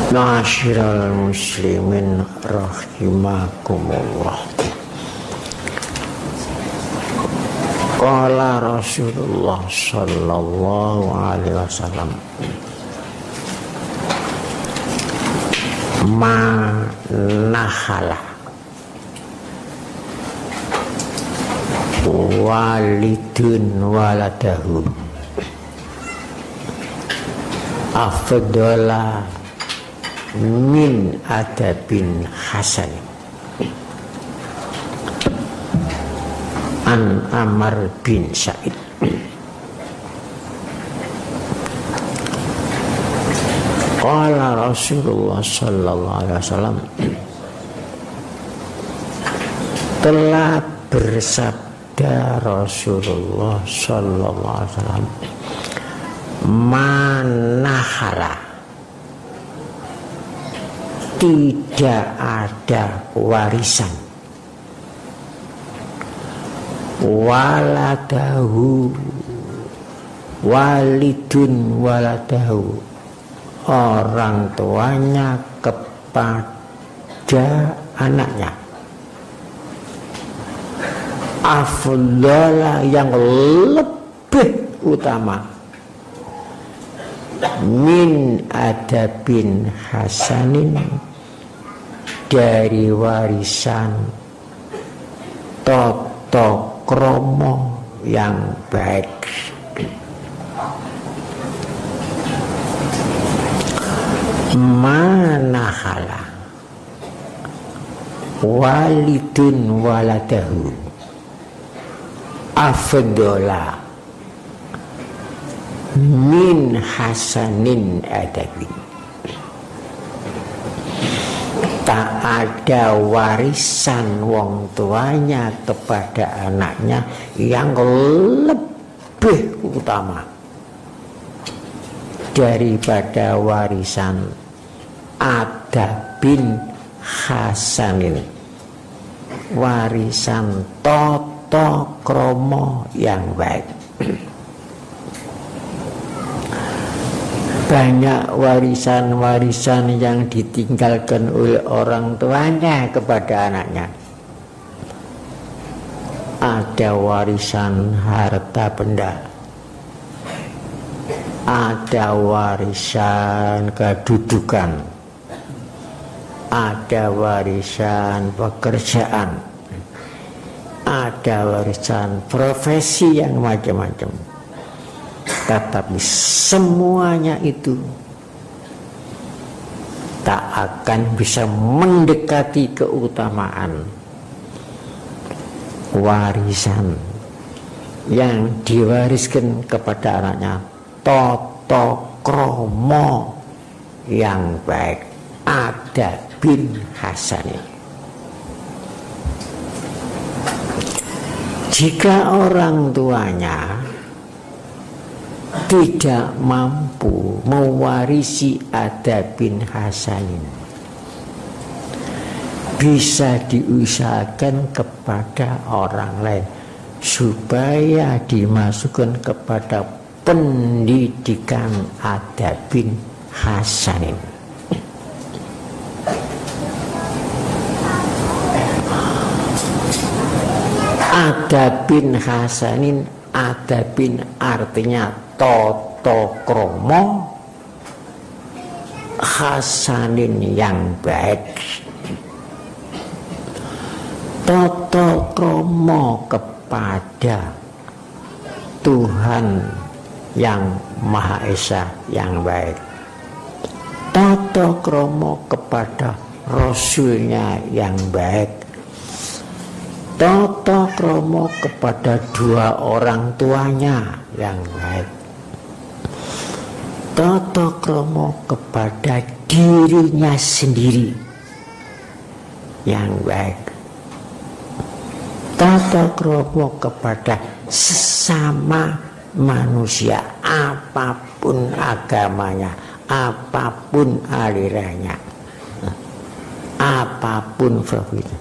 Ma'asyiral muslimin rahimakumullah. Qala Rasulullah sallallahu alaihi wasallam, ma nahala walidun waladahu afdala min adabin hasan an Amr bin Sa'id. Qala Rasulullah sallallahu alaihi wasallam, telah bersabda Rasulullah sallallahu alaihi wasallam, manahala, tidak ada warisan, waladahu walidun waladahu, orang tuanya kepada anaknya, afdala, yang lebih utama, min adabin hasanin, dari warisan toto kromo yang baik. Manahala walidun waladahu afdola min hasanin adabin. Tak ada warisan wong tuanya kepada anaknya yang lebih utama daripada warisan adabin hasanin, warisan toto kromo yang baik. Banyak warisan-warisan yang ditinggalkan oleh orang tuanya kepada anaknya. Ada warisan harta benda, ada warisan kedudukan, ada warisan pekerjaan, ada warisan profesi yang macam-macam. Tetapi semuanya itu tak akan bisa mendekati keutamaan warisan yang diwariskan kepada anaknya toto kromo yang baik, adabin hasanin. Jika orang tuanya tidak mampu mewarisi adabin hasanin, bisa diusahakan kepada orang lain supaya dimasukkan kepada pendidikan adabin hasanin. Adabin hasanin, adabin artinya toto kromo, hasanin yang baik. Toto kromo kepada Tuhan yang Maha Esa yang baik. Toto kromo kepada Rasulnya yang baik. Toto kromo kepada dua orang tuanya yang baik. Toto kromo kepada dirinya sendiri yang baik. Toto kromo kepada sesama manusia, apapun agamanya, apapun alirannya, apapun profilnya.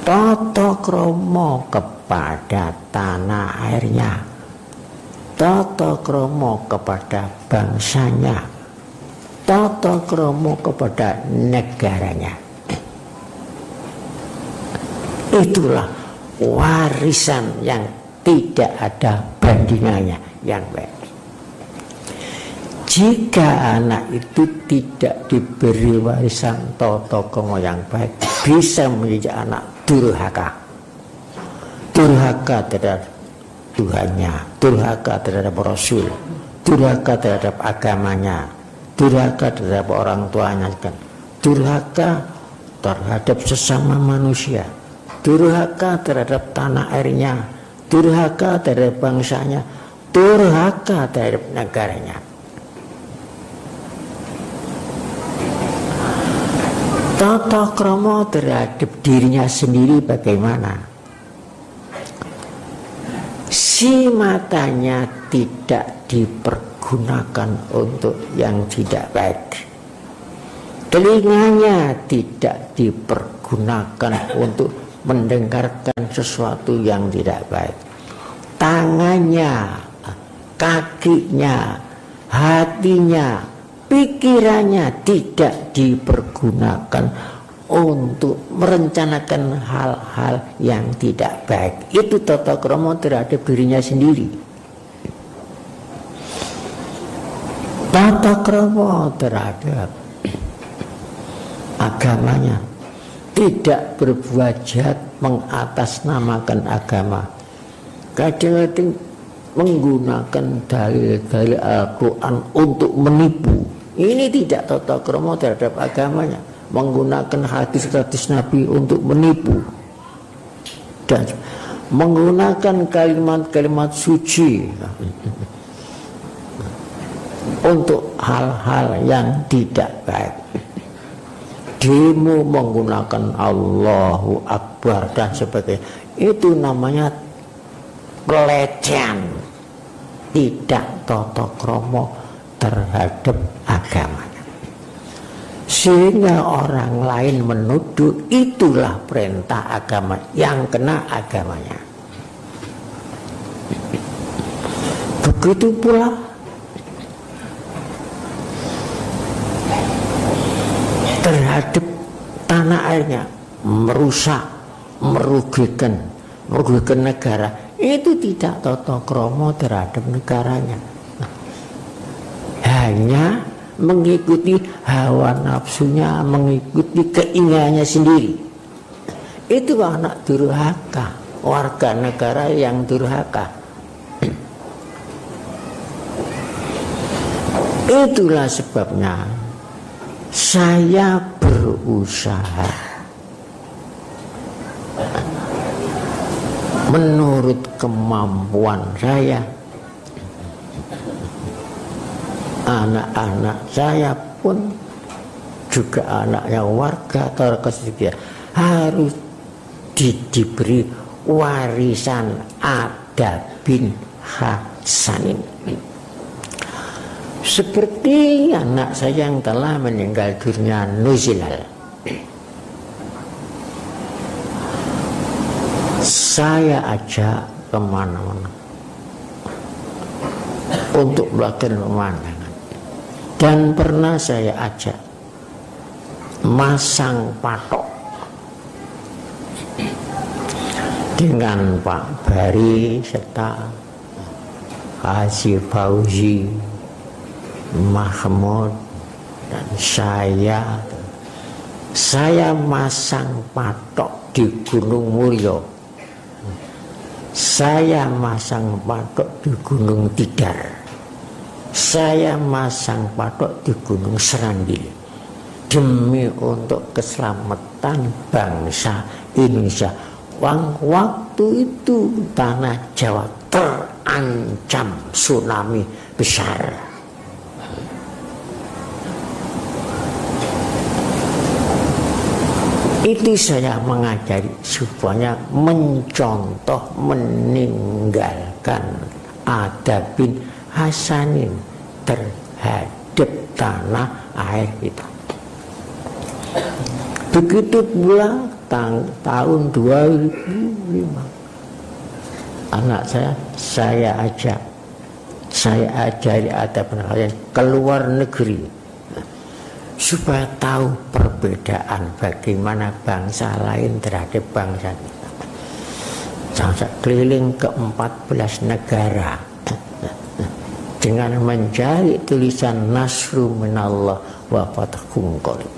Toto kromo kepada tanah airnya, toto kromo kepada bangsanya, tata krama kepada negaranya. Itulah warisan yang tidak ada bandingannya yang baik. Jika anak itu tidak diberi warisan tata krama yang baik, bisa menjadi anak durhaka. Durhaka terhadap Tuhannya, durhaka terhadap Rasul, durhaka terhadap agamanya, durhaka terhadap orang tuanya, durhaka terhadap sesama manusia, durhaka terhadap tanah airnya, durhaka terhadap bangsanya, durhaka terhadap negaranya. Tata krama terhadap dirinya sendiri bagaimana? Si matanya tidak dipergunakan untuk yang tidak baik. Telinganya tidak dipergunakan untuk mendengarkan sesuatu yang tidak baik. Tangannya, kakinya, hatinya, pikirannya tidak dipergunakan untuk merencanakan hal-hal yang tidak baik. Itu tata krama terhadap dirinya sendiri. Tata krama terhadap agamanya, tidak berbuat jahat mengatasnamakan agama. Kadang-kadang menggunakan dalil-dalil Al-Quran untuk menipu. Ini tidak tata krama terhadap agamanya. Menggunakan hadis-hadis Nabi untuk menipu dan menggunakan kalimat-kalimat suci untuk hal-hal yang tidak baik. Demo menggunakan Allahu Akbar dan sebagainya, itu namanya pelecehan, tidak tata krama terhadap agama. Sehingga orang lain menuduh itulah perintah agama, yang kena agamanya. Begitu pula terhadap tanah airnya, merusak, merugikan negara, itu tidak tata krama terhadap negaranya. Hanya mengikuti hawa nafsunya, mengikuti keinginannya sendiri. Itu anak durhaka, warga negara yang durhaka. Itulah sebabnya saya berusaha menurut kemampuan saya. Anak-anak saya pun juga anaknya warga terkesedia harus diberi warisan adabin hasanin. Seperti anak saya yang telah meninggal dunia Nuzilal, saya ajak kemana-mana untuk melakukan pemandangan. Dan pernah saya ajak masang patok dengan Pak Bari serta Haji Fauzi, Mahmud dan saya masang patok di Gunung Mulyo, saya masang patok di Gunung Tidar, saya masang patok di Gunung Serandil demi untuk keselamatan bangsa Indonesia. Waktu itu tanah Jawa terancam tsunami besar. Itu saya mengajari supaya mencontoh, meninggalkan adabin hasanin terhadap tanah air itu. Begitu pula tahun 2005 anak saya ajari adab hasanin keluar negeri. supaya tahu perbedaan bagaimana bangsa lain terhadap bangsa kita. Sampai keliling ke 14 negara dengan mencari tulisan Nasru minallah wa fathun qarib.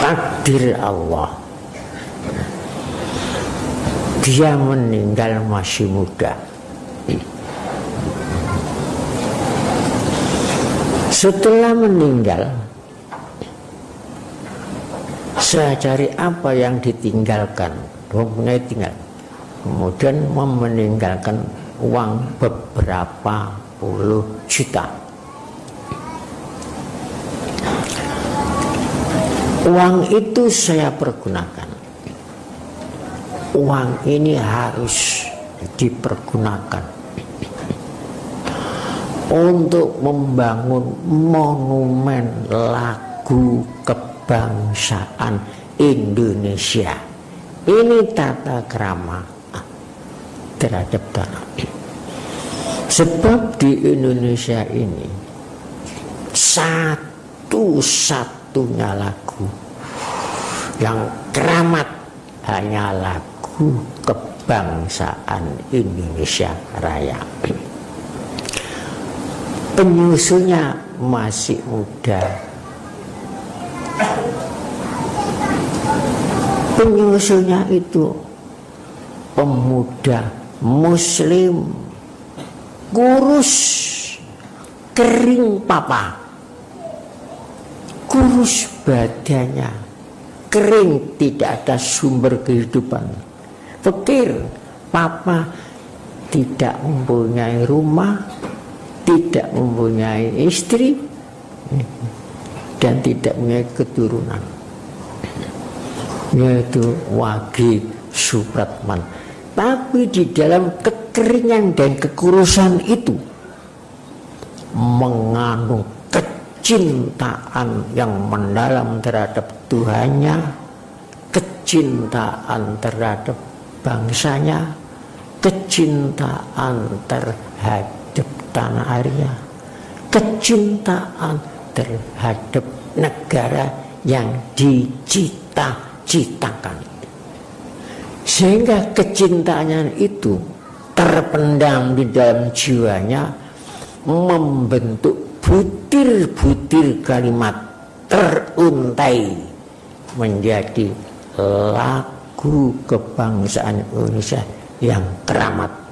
Takdir Allah. Dia meninggal masih muda. Setelah meninggal, saya cari apa yang ditinggalkan. Mempunyai tinggal. Kemudian meninggalkan uang beberapa puluh juta. Uang itu saya pergunakan. Uang ini harus dipergunakan untuk membangun monumen lagu kebangsaan Indonesia. Ini tata krama terhadap tanah. Sebab di Indonesia ini satu-satunya lagu yang keramat hanya lagu kebangsaan Indonesia Raya. Penyusunnya masih muda. Penyusunnya itu pemuda Muslim, kurus, kering papa, kurus badannya, kering, tidak ada sumber kehidupan. Fakir, papa tidak mempunyai rumah, tidak mempunyai istri, dan tidak mempunyai keturunan, yaitu Wage Supratman. Tapi di dalam kekeringan dan kekurusan itu mengandung kecintaan yang mendalam terhadap Tuhannya, kecintaan terhadap bangsanya, kecintaan terhadap tanah airnya, kecintaan terhadap negara yang dicita-citakan. Sehingga kecintaannya itu terpendam di dalam jiwanya, membentuk butir-butir kalimat teruntai menjadi lagu kebangsaan Indonesia yang keramat.